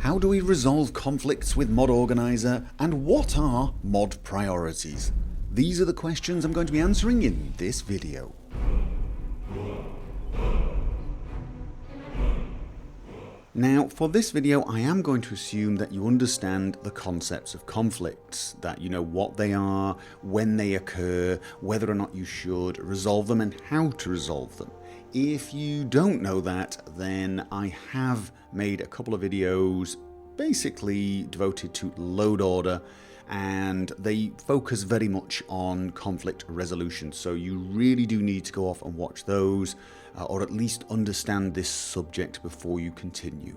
How do we resolve conflicts with Mod Organizer, and what are mod priorities? These are the questions I'm going to be answering in this video. Now, for this video, I am going to assume that you understand the concepts of conflicts, that you know what they are, when they occur, whether or not you should resolve them, and how to resolve them. If you don't know that, then I have made a couple of videos basically devoted to load order, and they focus very much on conflict resolution, so you really do need to go off and watch those, or at least understand this subject before you continue.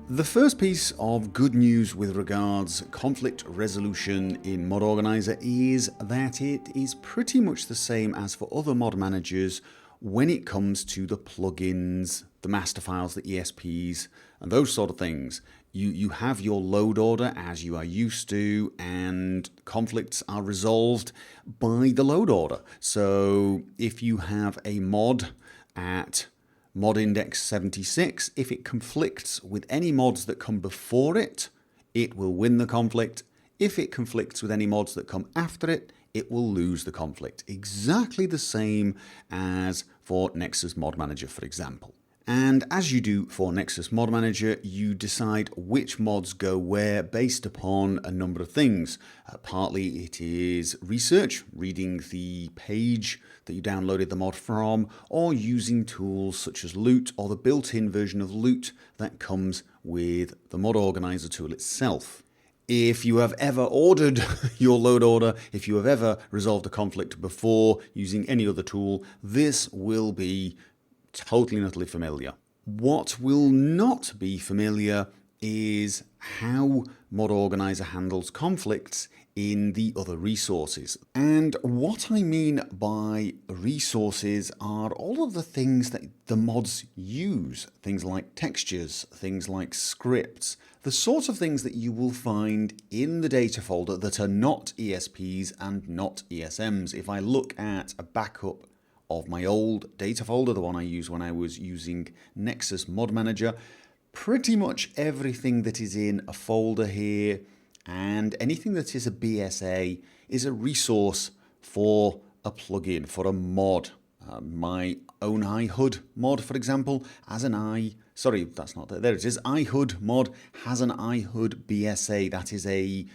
The first piece of good news with regards conflict resolution in Mod Organizer is that it is pretty much the same as for other mod managers when it comes to the plugins, the master files, the ESPs, and those sort of things. You have your load order as you are used to, and conflicts are resolved by the load order. So if you have a mod at mod index 76, if it conflicts with any mods that come before it, it will win the conflict. If it conflicts with any mods that come after it, it will lose the conflict. Exactly the same as for Nexus Mod Manager, for example. And as you do for Nexus Mod Manager, you decide which mods go where based upon a number of things. Partly it is research, reading the page that you downloaded the mod from, or using tools such as Loot, or the built-in version of Loot that comes with the Mod Organizer tool itself. If you have ever ordered your load order, if you have ever resolved a conflict before using any other tool, this will be totally and utterly familiar. What will not be familiar is how Mod Organizer handles conflicts in the other resources. And what I mean by resources are all of the things that the mods use. Things like textures, things like scripts, the sorts of things that you will find in the data folder that are not ESPs and not ESMs. If I look at a backup of my old data folder, the one I used when I was using Nexus Mod Manager, pretty much everything that is in a folder here and anything that is a BSA is a resource for a plugin, for a mod. My own iHood mod, for example, has an iHood mod has an iHood BSA. That is a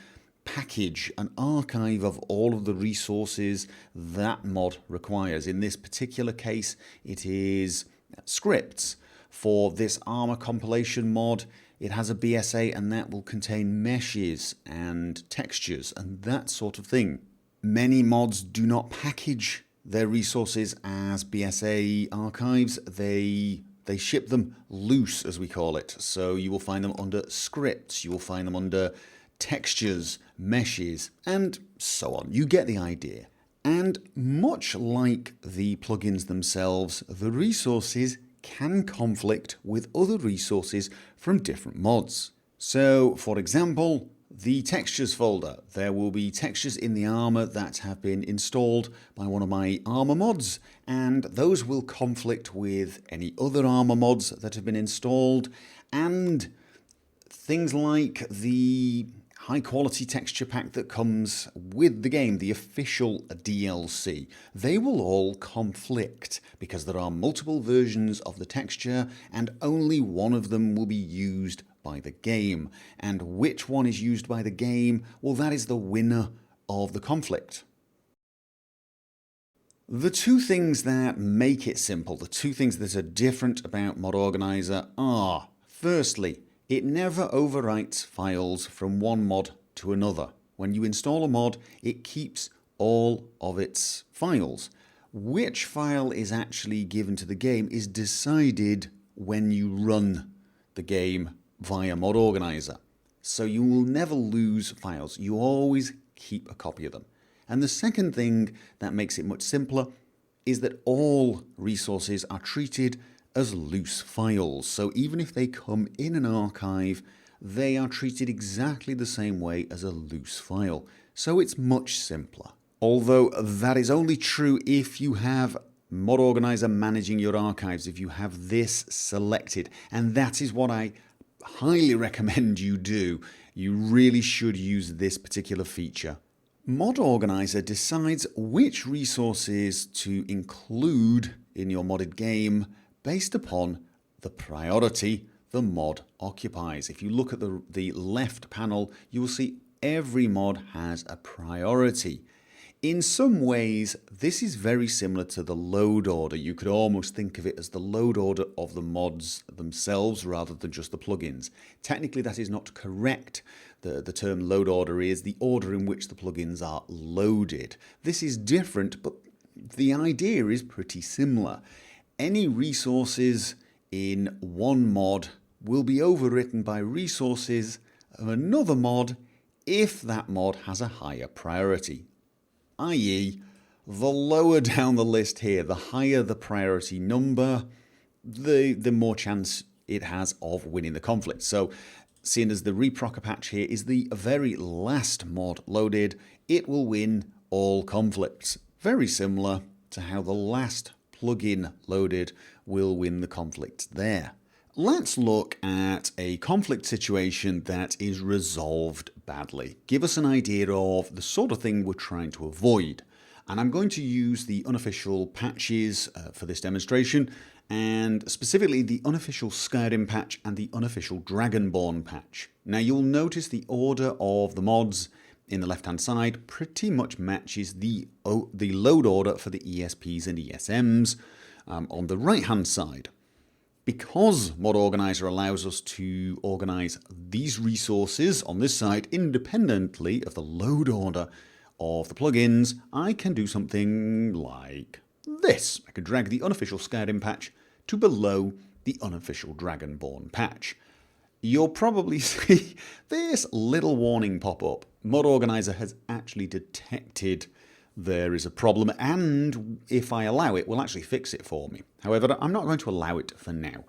package, an archive of all of the resources that mod requires. In this particular case, it is scripts. For this armor compilation mod, it has a BSA, and that will contain meshes and textures and that sort of thing. Many mods do not package their resources as BSA archives. They ship them loose, as we call it. So you will find them under scripts, you will find them under textures, meshes, and so on. You get the idea. And much like the plugins themselves, the resources can conflict with other resources from different mods. So, for example, the textures folder. There will be textures in the armor that have been installed by one of my armor mods, and those will conflict with any other armor mods that have been installed, and things like the high quality texture pack that comes with the game, the official DLC. They will all conflict because there are multiple versions of the texture and only one of them will be used by the game. And which one is used by the game? Well, that is the winner of the conflict. The two things that make it simple, the two things that are different about Mod Organizer are, firstly, it never overwrites files from one mod to another. When you install a mod, it keeps all of its files. Which file is actually given to the game is decided when you run the game via Mod Organizer. So you will never lose files. You always keep a copy of them. And the second thing that makes it much simpler is that all resources are treated as loose files. So even if they come in an archive, they are treated exactly the same way as a loose file. So it's much simpler. Although that is only true if you have Mod Organizer managing your archives, if you have this selected. And that is what I highly recommend you do. You really should use this particular feature. Mod Organizer decides which resources to include in your modded game based upon the priority the mod occupies. If you look at the left panel, you will see every mod has a priority. In some ways, this is very similar to the load order. You could almost think of it as the load order of the mods themselves rather than just the plugins. Technically, that is not correct. The term load order is the order in which the plugins are loaded. This is different, but the idea is pretty similar. Any resources in one mod will be overwritten by resources of another mod if that mod has a higher priority. I.e., the lower down the list here, the higher the priority number, the more chance it has of winning the conflict. So, seeing as the Corpsehatch here is the very last mod loaded, it will win all conflicts. Very similar to how the last plugin loaded will win the conflict there. Let's look at a conflict situation that is resolved badly. Give us an idea of the sort of thing we're trying to avoid. And I'm going to use the unofficial patches for this demonstration, and specifically the unofficial Skyrim patch and the unofficial Dragonborn patch. Now you'll notice the order of the mods in the left-hand side pretty much matches the load order for the ESPs and ESMs on the right-hand side. Because Mod Organizer allows us to organize these resources on this side independently of the load order of the plugins, I can do something like this. I can drag the unofficial Skyrim patch to below the unofficial Dragonborn patch. You'll probably see this little warning pop up. Mod Organizer has actually detected there is a problem, and if I allow it, will actually fix it for me. However, I'm not going to allow it for now.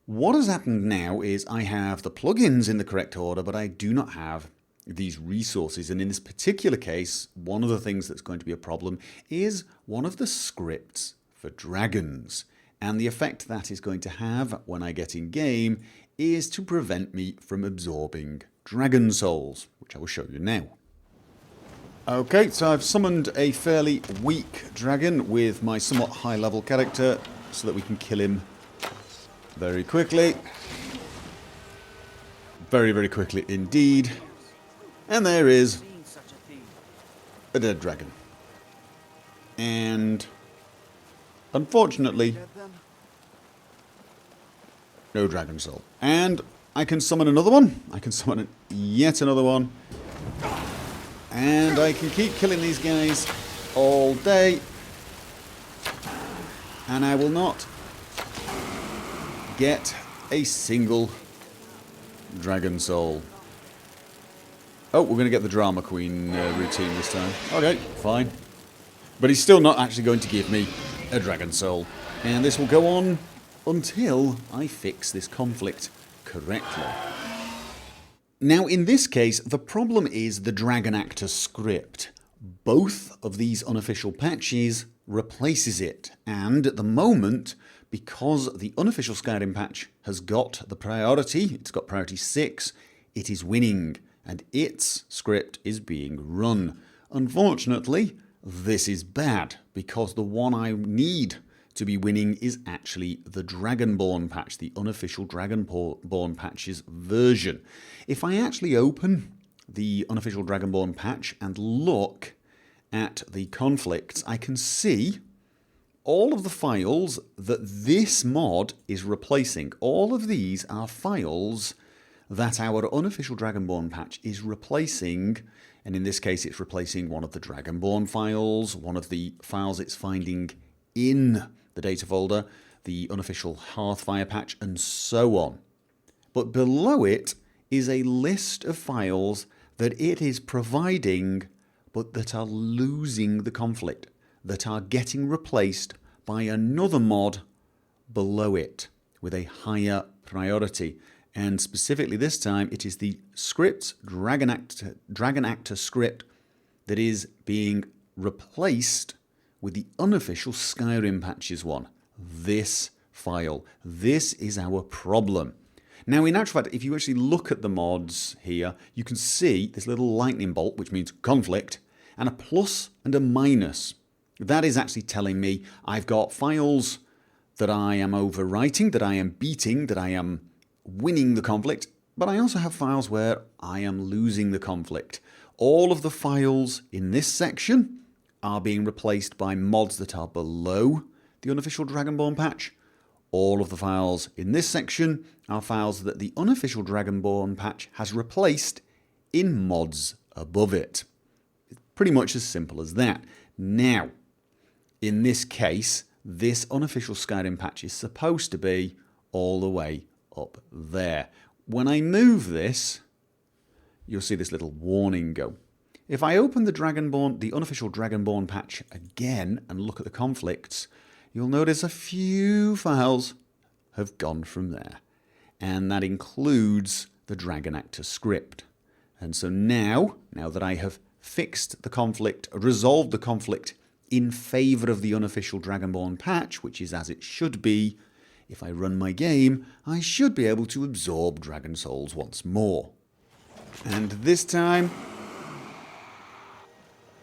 What has happened now is I have the plugins in the correct order, but I do not have these resources. And in this particular case, one of the things that's going to be a problem is one of the scripts for dragons. And the effect that is going to have when I get in game is to prevent me from absorbing dragon souls, which I will show you now. Okay, so I've summoned a fairly weak dragon with my somewhat high level character so that we can kill him very quickly. Very, very quickly indeed. And there is a dead dragon. And unfortunately, no dragon soul. And I can summon another one. I can summon yet another one. And I can keep killing these guys all day. And I will not get a single dragon soul. Oh, we're going to get the drama queen routine this time. Okay, fine. But he's still not actually going to give me a dragon soul. And this will go on until I fix this conflict correctly. Now, in this case, the problem is the Dragon Actor script. Both of these unofficial patches replaces it, and at the moment, because the unofficial Skyrim patch has got the priority, it's got priority 6, it is winning, and its script is being run. Unfortunately, this is bad, because the one I need to be winning is actually the Dragonborn patch, the unofficial Dragonborn patch's version. If I actually open the unofficial Dragonborn patch and look at the conflicts, I can see all of the files that this mod is replacing. All of these are files that our unofficial Dragonborn patch is replacing, and in this case it's replacing one of the Dragonborn files, one of the files it's finding in the data folder, the unofficial Hearthfire patch, and so on. But below it is a list of files that it is providing, but that are losing the conflict, that are getting replaced by another mod below it with a higher priority. And specifically this time, it is the script, Dragon Actor script, that is being replaced with the unofficial Skyrim patches one. This file. This is our problem. Now, in actual fact, if you actually look at the mods here, you can see this little lightning bolt, which means conflict, and a plus and a minus. That is actually telling me I've got files that I am overwriting, that I am beating, that I am winning the conflict, but I also have files where I am losing the conflict. All of the files in this section are being replaced by mods that are below the unofficial Dragonborn patch. All of the files in this section are files that the unofficial Dragonborn patch has replaced in mods above it. It's pretty much as simple as that. Now, in this case, this unofficial Skyrim patch is supposed to be all the way up there. When I move this, you'll see this little warning go. If I open the unofficial Dragonborn patch again and look at the conflicts, you'll notice a few files have gone from there. And that includes the Dragon Actor script. And so now that I have fixed the conflict, resolved the conflict in favour of the unofficial Dragonborn patch, which is as it should be, if I run my game, I should be able to absorb Dragon Souls once more. And this time,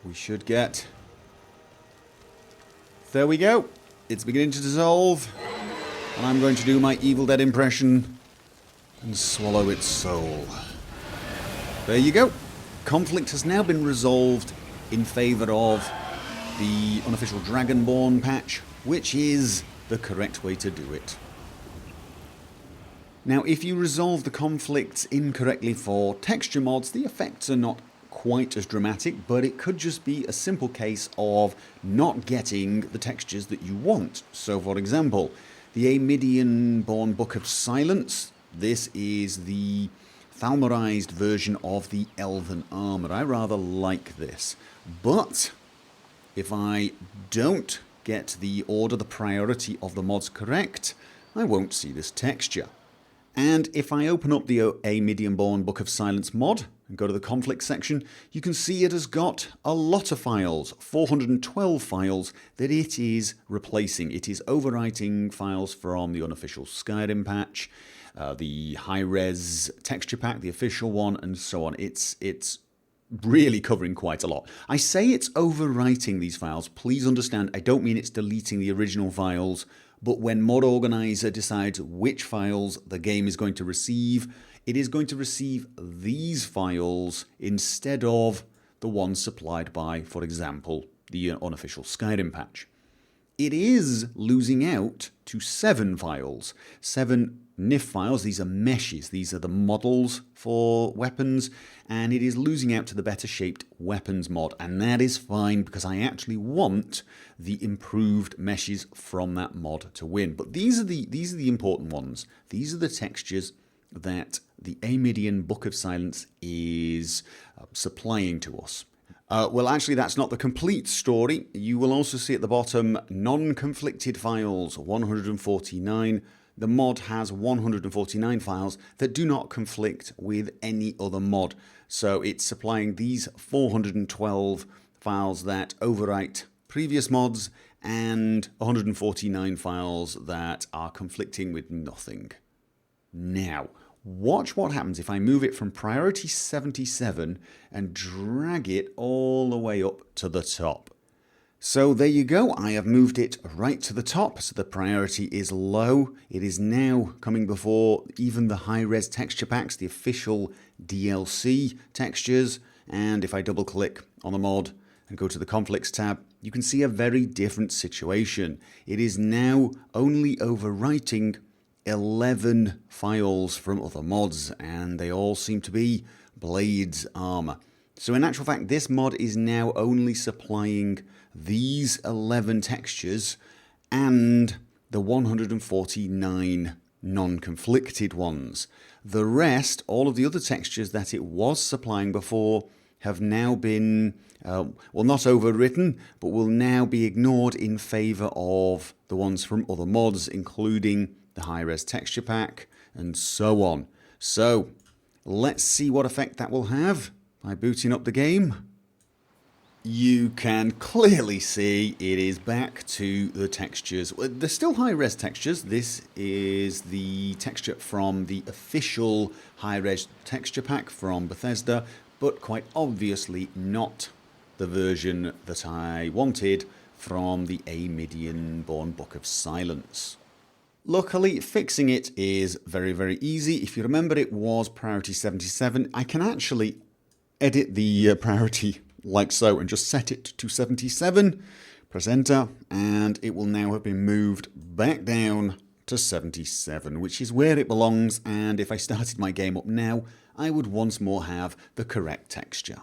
we should get... There we go. It's beginning to dissolve. And I'm going to do my Evil Dead impression and swallow its soul. There you go. Conflict has now been resolved in favour of the unofficial Dragonborn patch, which is the correct way to do it. Now, if you resolve the conflicts incorrectly for texture mods, the effects are not quite as dramatic, but it could just be a simple case of not getting the textures that you want. So, for example, the Amidian-born Book of Silence, this is the Thalmarized version of the Elven Armour. I rather like this, but if I don't get the order, the priority of the mods correct, I won't see this texture. And if I open up the Amidian-born Book of Silence mod and go to the conflict section, you can see it has got a lot of files, 412 files that it is replacing. It is overwriting files from the unofficial Skyrim patch, the high-res texture pack, the official one, and so on. It's really covering quite a lot. I say it's overwriting these files. Please understand, I don't mean it's deleting the original files, but when Mod Organizer decides which files the game is going to receive, it is going to receive these files instead of the ones supplied by, for example, the unofficial Skyrim patch. It is losing out to 7 files, 7 NIF files. These are meshes, these are the models for weapons, and it is losing out to the better shaped weapons mod, and that is fine because I actually want the improved meshes from that mod to win. But these are the important ones. These are the textures that the Amidian Book of Silence is supplying to us. Well, actually, that's not the complete story. You will also see at the bottom, non-conflicted files, 149. The mod has 149 files that do not conflict with any other mod. So it's supplying these 412 files that overwrite previous mods and 149 files that are conflicting with nothing. Now, watch what happens if I move it from priority 77 and drag it all the way up to the top. So there you go, I have moved it right to the top, so the priority is low. It is now coming before even the high-res texture packs, the official DLC textures, and if I double-click on the mod and go to the conflicts tab, you can see a very different situation. It is now only overwriting 11 files from other mods, and they all seem to be Blades Armour. So in actual fact, this mod is now only supplying these 11 textures and the 149 non-conflicted ones. The rest, all of the other textures that it was supplying before, have now been, well, not overwritten, but will now be ignored in favour of the ones from other mods, including the high-res texture pack, and so on. So, let's see what effect that will have by booting up the game. You can clearly see it is back to the textures. They're still high-res textures. This is the texture from the official high-res texture pack from Bethesda, but quite obviously not the version that I wanted from the A. Midian-born Book of Silence. Luckily, fixing it is very, very easy. If you remember, it was priority 77. I can actually edit the priority like so and just set it to 77, press enter, and it will now have been moved back down to 77, which is where it belongs, and if I started my game up now, I would once more have the correct texture.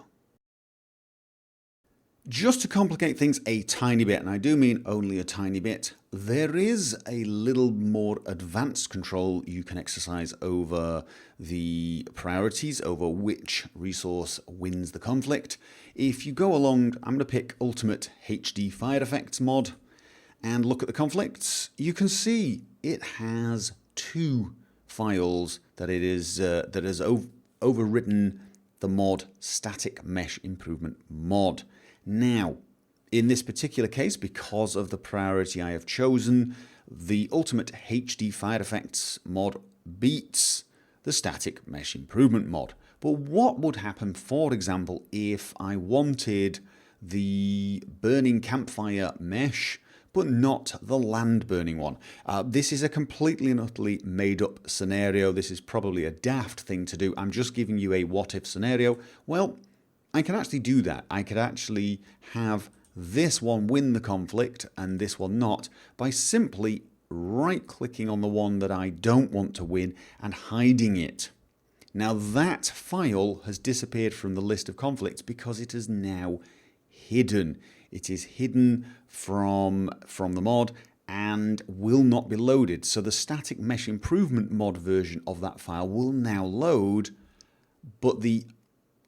Just to complicate things a tiny bit, and I do mean only a tiny bit, there is a little more advanced control you can exercise over the priorities, over which resource wins the conflict. If you go along, I'm going to pick Ultimate HD Fire Effects mod and look at the conflicts. You can see it has two files that it is that has overwritten the mod Static Mesh Improvement mod. Now, in this particular case, because of the priority I have chosen, the Ultimate HD Fire Effects mod beats the Static Mesh Improvement mod. But what would happen, for example, if I wanted the burning campfire mesh, but not the land burning one? This is a completely and utterly made up scenario. This is probably a daft thing to do. I'm just giving you a what if scenario. Well, I can actually do that. I could actually have this one win the conflict and this one not by simply right-clicking on the one that I don't want to win and hiding it. Now that file has disappeared from the list of conflicts because it is now hidden. It is hidden from the mod and will not be loaded. So the Static Mesh Improvement mod version of that file will now load, but the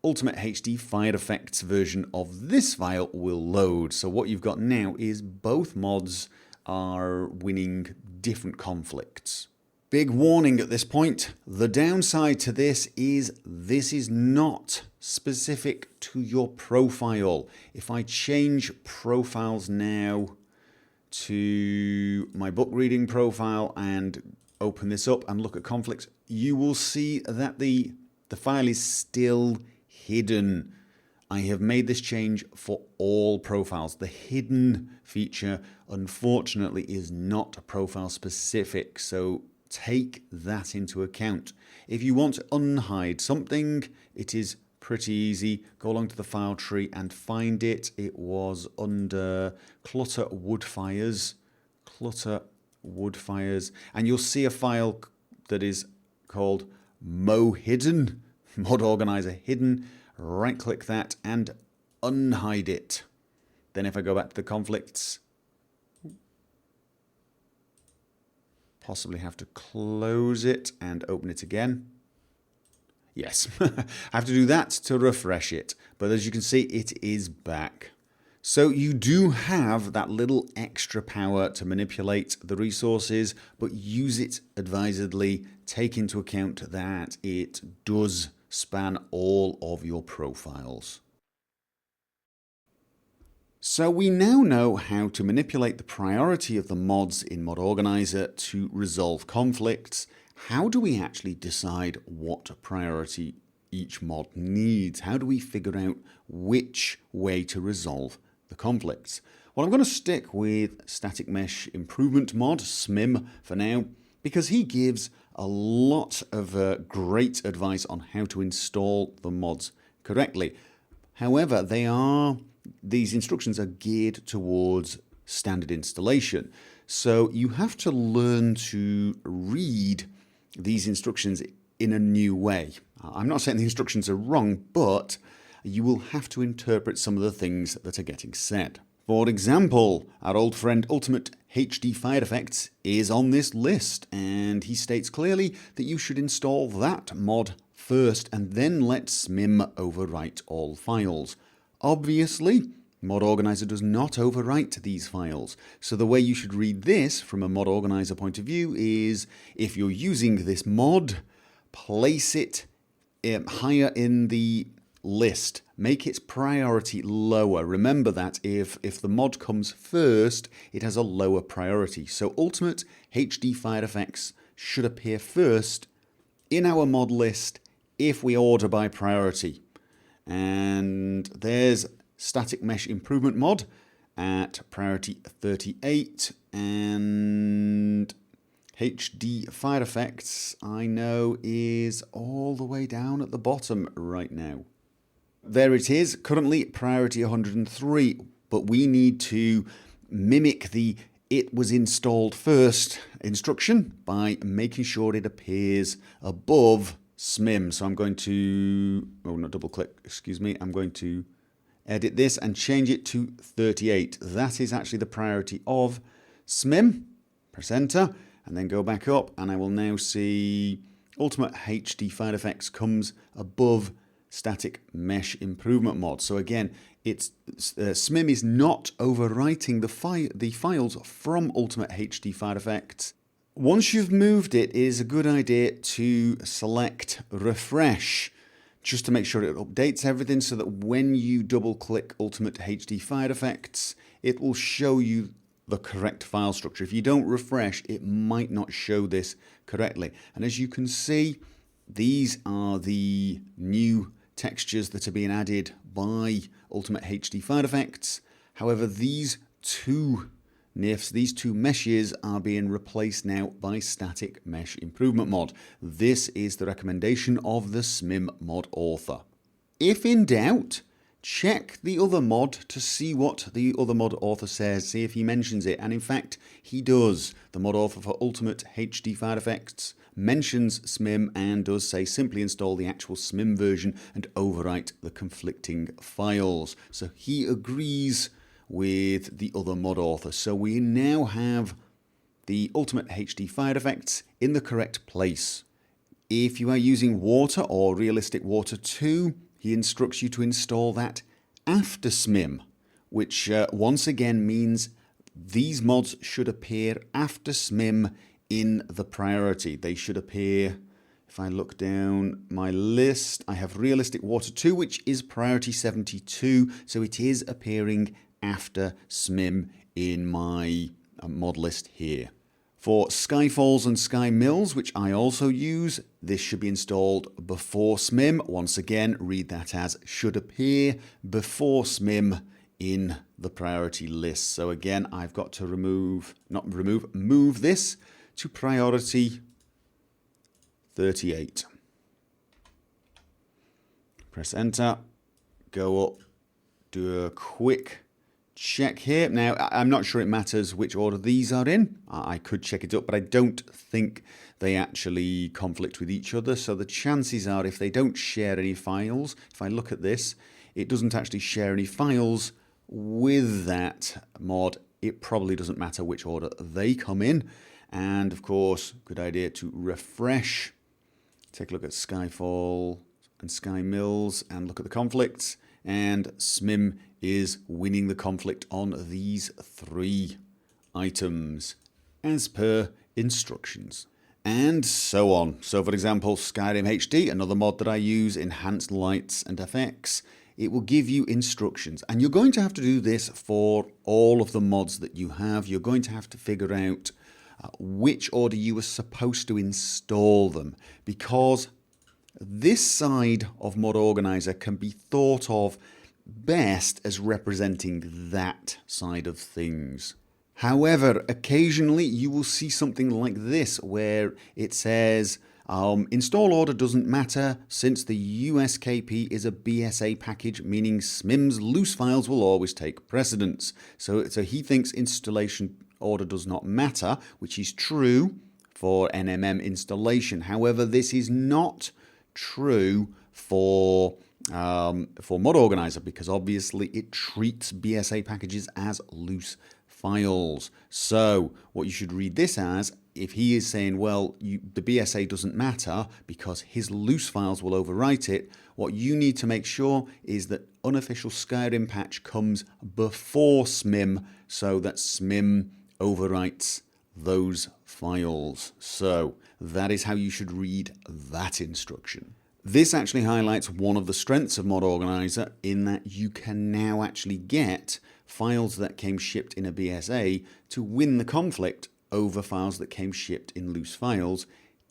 Ultimate HD Fire Effects version of this file will load. So what you've got now is both mods are winning different conflicts. Big warning at this point, the downside to this is not specific to your profile. If I change profiles now to my book reading profile and open this up and look at conflicts, you will see that the file is still hidden. I have made this change for all profiles. The hidden feature, unfortunately, is not profile specific, so take that into account. If you want to unhide something, it is pretty easy. Go along to the file tree and find it. It was under Clutter Woodfires, and you'll see a file that is called Mo Hidden, Mod Organizer Hidden. Right click that and unhide it. Then if I go back to the conflicts, possibly have to close it and open it again. Yes, I have to do that to refresh it. But as you can see, it is back. So you do have that little extra power to manipulate the resources, but use it advisedly. Take into account that it does span all of your profiles. So we now know how to manipulate the priority of the mods in Mod Organizer to resolve conflicts. How do we actually decide what priority each mod needs? How do we figure out which way to resolve the conflicts? Well, I'm going to stick with Static Mesh Improvement mod, SMIM, for now, because he gives a lot of great advice on how to install the mods correctly. However, these instructions are geared towards standard installation. So you have to learn to read these instructions in a new way. I'm not saying the instructions are wrong, but you will have to interpret some of the things that are getting said. For example, our old friend Ultimate HD Fire Effects is on this list, and he states clearly that you should install that mod first and then let SMIM overwrite all files. Obviously, Mod Organizer does not overwrite these files, so the way you should read this from a Mod Organizer point of view is, if you're using this mod, place it higher in the list. make its priority lower. Remember that if the mod comes first, it has a lower priority. So Ultimate HD Fire Effects should appear first in our mod list if we order by priority. And there's Static Mesh Improvement Mod at priority 38, and HD Fire Effects I know is all the way down at the bottom right now. There it is, currently priority 103, but we need to mimic the "it was installed first" instruction by making sure it appears above SMIM. So I'm going to, not double click, excuse me, I'm going to edit this and change it to 38. That is actually the priority of SMIM. Press enter and then go back up, and I will now see Ultimate HD Fire Effects comes above Static Mesh Improvement Mod. So again, it's SMIM is not overwriting the files from Ultimate HD Fire Effects. Once you've moved it, it is a good idea to select refresh, just to make sure it updates everything, so that when you double click Ultimate HD Fire Effects, it will show you the correct file structure. If you don't refresh, it might not show this correctly. And as you can see, these are the new textures that are being added by Ultimate HD Fire Effects. However, these two NIFs, these two meshes, are being replaced now by Static Mesh Improvement Mod. This is the recommendation of the SMIM mod author. If in doubt, check the other mod to see what the other mod author says, see if he mentions it, and in fact he does. The mod author for Ultimate HD Fire Effects mentions SMIM and does say simply install the actual SMIM version and overwrite the conflicting files. So he agrees with the other mod author. So we now have the Ultimate HD Fire Effects in the correct place. If you are using Water or Realistic Water 2, he instructs you to install that after SMIM, which once again means these mods should appear after SMIM in the priority. They should appear, if I look down my list, I have Realistic Water 2, which is priority 72, so it is appearing after SMIM in my mod list here. For Skyfalls and Sky Mills, which I also use, this should be installed before SMIM. Once again, read that as should appear before SMIM in the priority list. So again, I've got to move this to priority 38. Press enter, go up, do a quick check here. Now, I'm not sure it matters which order these are in. I could check it up, but I don't think they actually conflict with each other. So the chances are, if they don't share any files, if I look at this, it doesn't actually share any files with that mod. It probably doesn't matter which order they come in. And of course, good idea to refresh. Take a look at Skyfall and Sky Mills and look at the conflicts. And SMIM is winning the conflict on these three items as per instructions. And so on. So for example, Skyrim HD, another mod that I use, Enhanced Lights and FX, it will give you instructions. And you're going to have to do this for all of the mods that you have. You're going to have to figure out which order you are supposed to install them, because this side of Mod Organizer can be thought of best as representing that side of things. However, occasionally you will see something like this where it says install order doesn't matter since the USKP is a BSA package, meaning SMIM's loose files will always take precedence. So he thinks installation order does not matter, which is true for NMM installation. However, this is not true for Mod Organizer, because obviously it treats BSA packages as loose files. So what you should read this as, if he is saying, well, the BSA doesn't matter because his loose files will overwrite it, what you need to make sure is that unofficial Skyrim patch comes before SMIM, so that SMIM overwrites those files. So that is how you should read that instruction. This actually highlights one of the strengths of Mod Organizer in that you can now actually get files that came shipped in a BSA to win the conflict over files that came shipped in loose files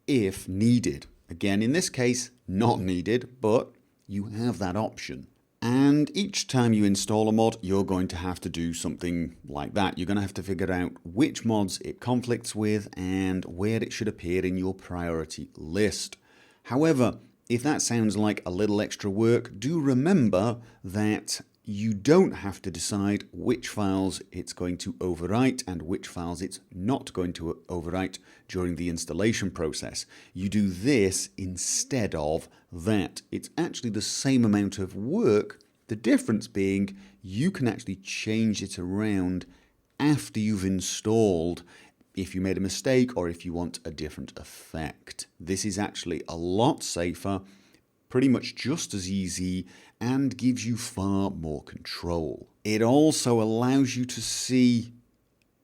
if needed. Again, in this case, not needed, but you have that option. And each time you install a mod, you're going to have to do something like that. You're going to have to figure out which mods it conflicts with and where it should appear in your priority list. However, if that sounds like a little extra work, do remember that you don't have to decide which files it's going to overwrite and which files it's not going to overwrite during the installation process. You do this instead of that. It's actually the same amount of work, the difference being you can actually change it around after you've installed if you made a mistake or if you want a different effect. This is actually a lot safer, pretty much just as easy, and gives you far more control. It also allows you to see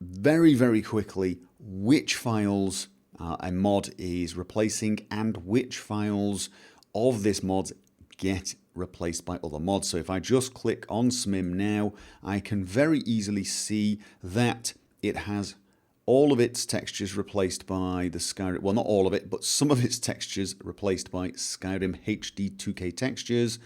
very, very quickly which files a mod is replacing and which files of this mod get replaced by other mods. So if I just click on SMIM now, I can very easily see that it has all of its textures replaced by the Skyrim, well, not all of it, but some of its textures replaced by Skyrim HD 2K textures.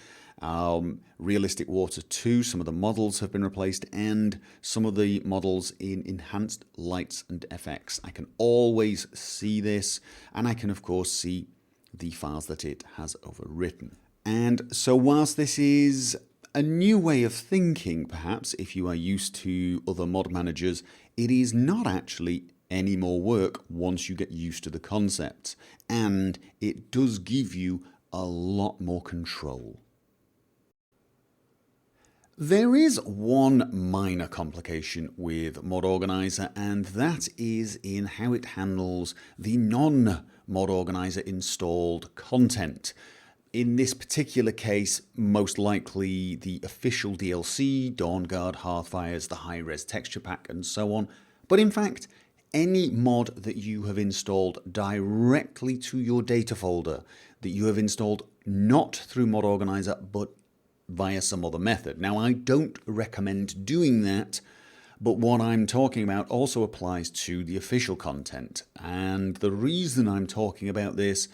Realistic Water 2, some of the models have been replaced, and some of the models in Enhanced Lights and FX. I can always see this, and I can of course see the files that it has overwritten. And so whilst this is a new way of thinking, perhaps, if you are used to other mod managers, it is not actually any more work once you get used to the concepts, and it does give you a lot more control. There is one minor complication with Mod Organizer, and that is in how it handles the non-Mod Organizer installed content. In this particular case, most likely the official DLC, Dawnguard, Hearthfires, the high-res texture pack, and so on. But in fact, any mod that you have installed directly to your data folder, that you have installed not through Mod Organizer, but via some other method. Now, I don't recommend doing that, but what I'm talking about also applies to the official content. And the reason I'm talking about this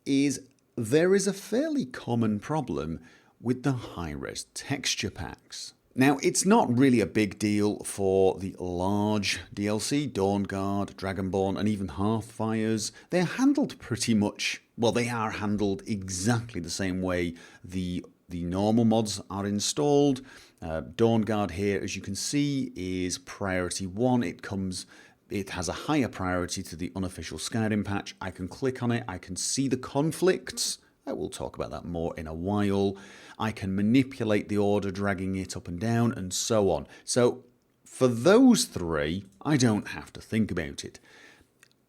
is there is a fairly common problem with the high-res texture packs. Now, it's not really a big deal for the large DLC, Dawnguard, Dragonborn, and even Hearthfires. They're handled pretty much, well, they are handled exactly the same way the normal mods are installed. Dawnguard here, as you can see, is priority 1. It has a higher priority to the unofficial Skyrim patch. I can click on it. I can see the conflicts. I will talk about that more in a while. I can manipulate the order, dragging it up and down, and so on. So for those three, I don't have to think about it.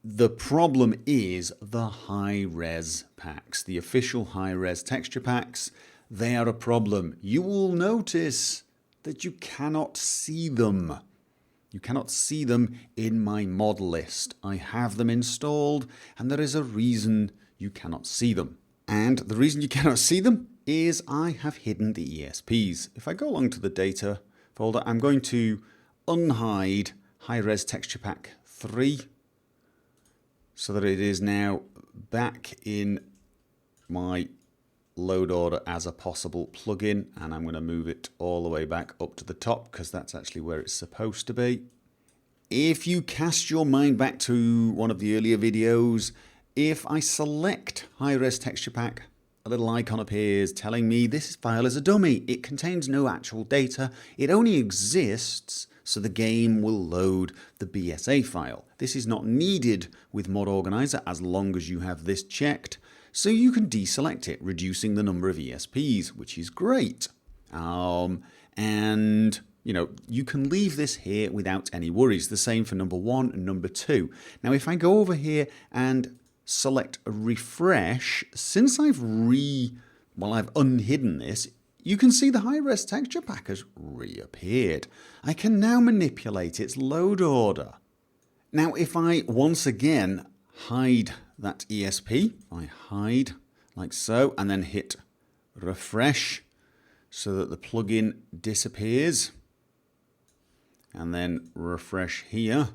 The problem is the high-res packs, the official high-res texture packs. They are a problem. You will notice that you cannot see them. You cannot see them in my mod list. I have them installed, and there is a reason you cannot see them. And the reason you cannot see them is I have hidden the ESPs. If I go along to the data folder, I'm going to unhide high-res texture pack 3 so that it is now back in my load order as a possible plugin, and I'm going to move it all the way back up to the top because that's actually where it's supposed to be. If you cast your mind back to one of the earlier videos, if I select high-res texture pack, a little icon appears telling me this file is a dummy. It contains no actual data. It only exists so the game will load the BSA file. This is not needed with Mod Organizer as long as you have this checked. So you can deselect it, reducing the number of ESPs, which is great. And you can leave this here without any worries. The same for number 1 and number 2. Now, if I go over here and select refresh, since I've unhidden this, you can see the high-res texture pack has reappeared. I can now manipulate its load order. Now, if I once again hide that ESP, I hide like so, and then hit refresh so that the plugin disappears, and then refresh here.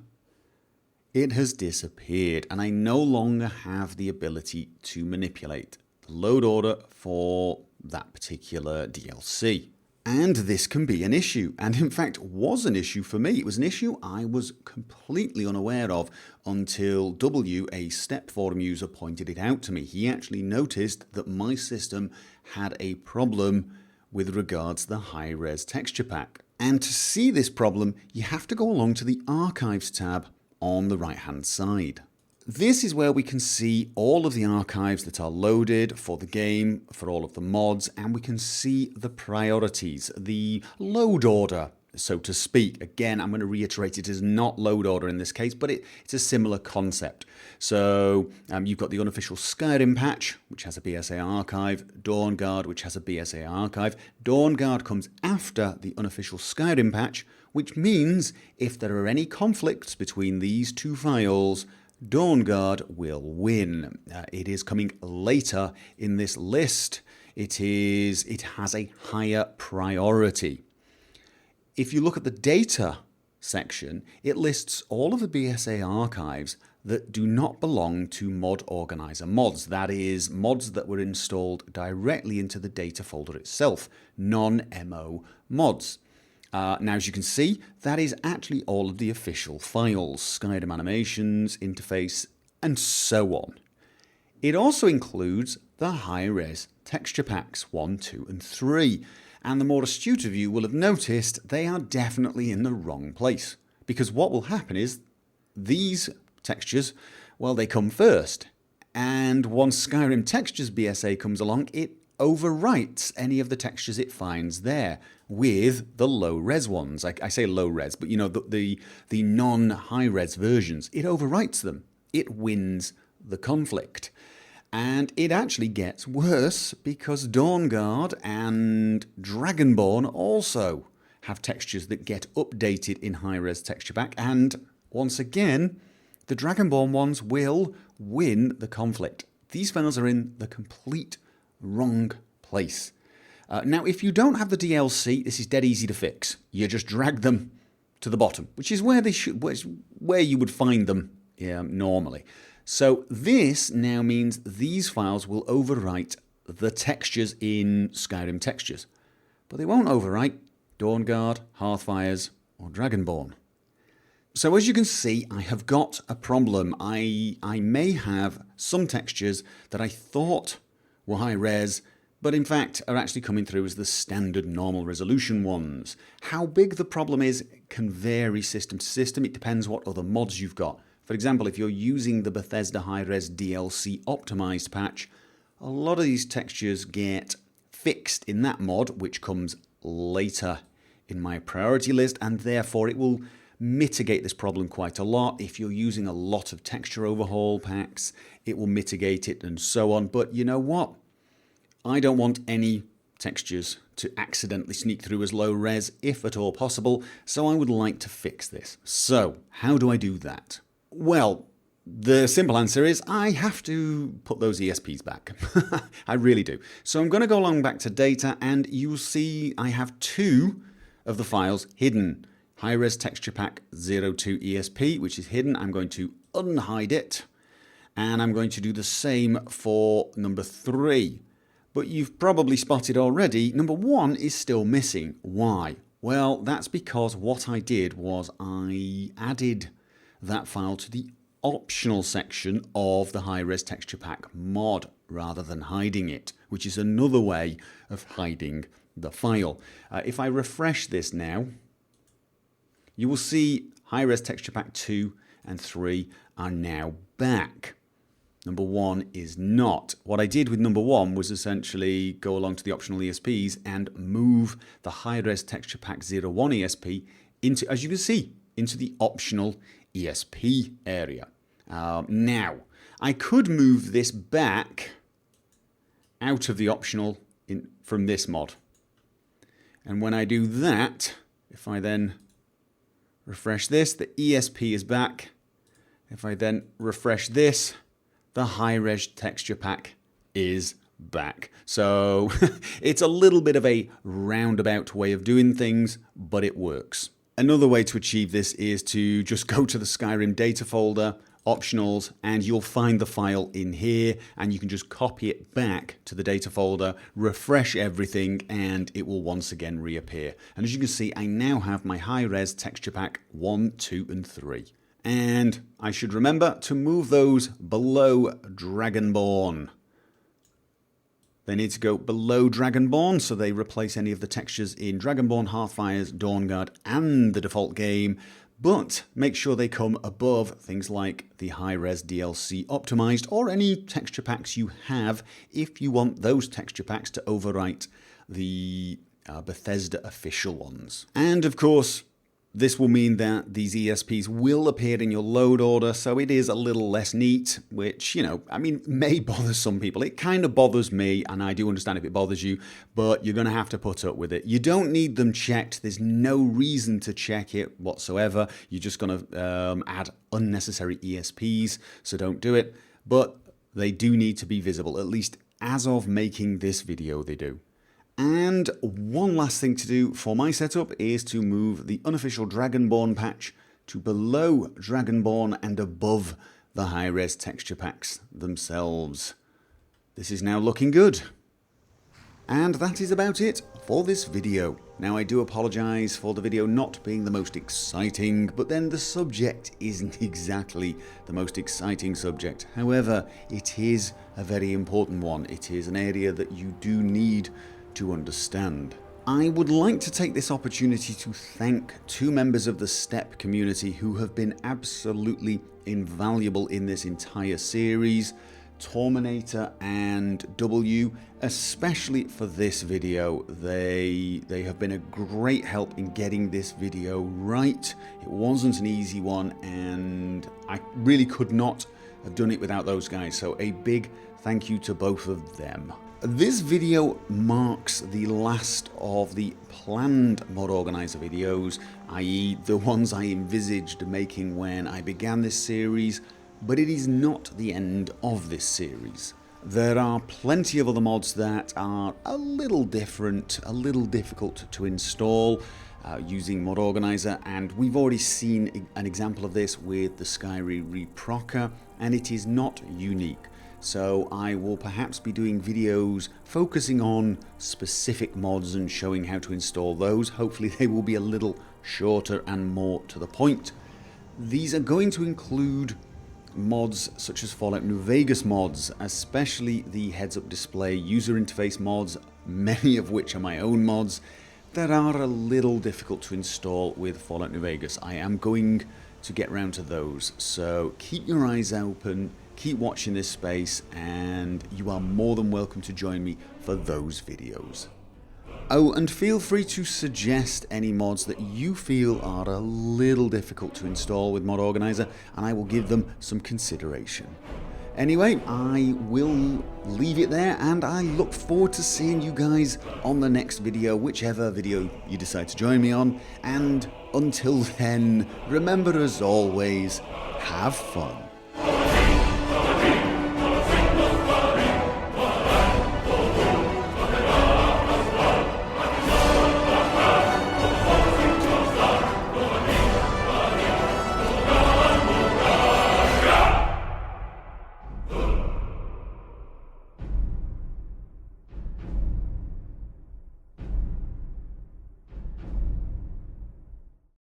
It has disappeared, and I no longer have the ability to manipulate the load order for that particular DLC. And this can be an issue, and in fact was an issue for me. It was an issue I was completely unaware of until W, a Step forum user, pointed it out to me. He actually noticed that my system had a problem with regards to the high-res texture pack. And to see this problem, you have to go along to the Archives tab on the right-hand side. This is where we can see all of the archives that are loaded for the game, for all of the mods, and we can see the priorities, the load order, so to speak. Again, I'm going to reiterate, it is not load order in this case, but it's a similar concept. So you've got the unofficial Skyrim patch, which has a BSA archive, Dawnguard, which has a BSA archive. Dawnguard comes after the unofficial Skyrim patch, which means if there are any conflicts between these two files, Dawnguard will win. It is coming later in this list. It has a higher priority. If you look at the data section, it lists all of the BSA archives that do not belong to Mod Organizer mods. That is, mods that were installed directly into the data folder itself, non-MO mods. Now, as you can see, that is actually all of the official files, Skyrim animations, interface, and so on. It also includes the high-res texture packs 1, 2, and 3. And the more astute of you will have noticed they are definitely in the wrong place. Because what will happen is these textures, well, they come first. And once Skyrim Textures BSA comes along, it overwrites any of the textures it finds there with the low-res ones. I say low-res, but you know, the non-high-res versions. It overwrites them. It wins the conflict. And it actually gets worse because Dawnguard and Dragonborn also have textures that get updated in high-res texture pack. And once again, the Dragonborn ones will win the conflict. These files are in the complete wrong place. Now, if you don't have the DLC, this is dead easy to fix. You just drag them to the bottom, which is where where you would find them normally. So this now means these files will overwrite the textures in Skyrim Textures, but they won't overwrite Dawnguard, Hearthfires, or Dragonborn. So as you can see, I have got a problem. I may have some textures that I thought were high res, but in fact are actually coming through as the standard normal resolution ones. How big the problem is can vary system to system. It depends what other mods you've got. For example, if you're using the Bethesda high-res DLC optimized patch, a lot of these textures get fixed in that mod, which comes later in my priority list, and therefore it will mitigate this problem quite a lot. If you're using a lot of texture overhaul packs, it will mitigate it and so on. But you know what? I don't want any textures to accidentally sneak through as low res, if at all possible, so I would like to fix this. So, how do I do that? Well, the simple answer is I have to put those ESPs back. I really do. So I'm going to go along back to data, and you'll see I have two of the files hidden. High-res texture pack 02 ESP, which is hidden. I'm going to unhide it, and I'm going to do the same for number 3. But you've probably spotted already, number 1 is still missing. Why? Well, that's because what I did was I added that file to the optional section of the high-res texture pack mod rather than hiding it, which is another way of hiding the file. If I refresh this now, you will see high-res texture pack 2 and 3 are now back. Number 1 is not. What I did with number 1 was essentially go along to the optional ESPs and move the high-res texture pack 01 ESP into, as you can see, into the optional ESP area. Now, I could move this back out of the optional from this mod. And when I do that, if I then refresh this, the ESP is back. If I then refresh this, the high-res texture pack is back. So it's a little bit of a roundabout way of doing things, but it works. Another way to achieve this is to just go to the Skyrim data folder, optionals, and you'll find the file in here, and you can just copy it back to the data folder, refresh everything, and it will once again reappear. And as you can see, I now have my high-res texture pack 1, 2, and 3. And I should remember to move those below Dragonborn. They need to go below Dragonborn, so they replace any of the textures in Dragonborn, Hearthfires, Dawnguard, and the default game, but make sure they come above things like the high-res DLC optimized or any texture packs you have if you want those texture packs to overwrite the Bethesda official ones. And of course, this will mean that these ESPs will appear in your load order, so it is a little less neat, which, may bother some people. It kind of bothers me, and I do understand if it bothers you, but you're going to have to put up with it. You don't need them checked. There's no reason to check it whatsoever. You're just going to add unnecessary ESPs, so don't do it. But they do need to be visible, at least as of making this video they do. And one last thing to do for my setup is to move the unofficial Dragonborn patch to below Dragonborn and above the high-res texture packs themselves. This is now looking good. And that is about it for this video. Now, I do apologise for the video not being the most exciting, but then the subject isn't exactly the most exciting subject. However, it is a very important one. It is an area that you do need to understand. I would like to take this opportunity to thank two members of the STEP community who have been absolutely invaluable in this entire series, Torminator and W, especially for this video. They have been a great help in getting this video right. It wasn't an easy one, and I really could not have done it without those guys, so a big thank you to both of them. This video marks the last of the planned Mod Organizer videos, i.e. the ones I envisaged making when I began this series, but it is not the end of this series. There are plenty of other mods that are a little different, a little difficult to install using Mod Organizer, and we've already seen an example of this with the Skyrim Reprocker, and it is not unique. So I will perhaps be doing videos focusing on specific mods and showing how to install those. Hopefully they will be a little shorter and more to the point. These are going to include mods such as Fallout New Vegas mods, especially the heads-up display user interface mods, many of which are my own mods, that are a little difficult to install with Fallout New Vegas. I am going to get round to those, so keep your eyes open. Keep watching this space, and you are more than welcome to join me for those videos. Oh, and feel free to suggest any mods that you feel are a little difficult to install with Mod Organizer, and I will give them some consideration. Anyway, I will leave it there, and I look forward to seeing you guys on the next video, whichever video you decide to join me on. And until then, remember, as always, have fun.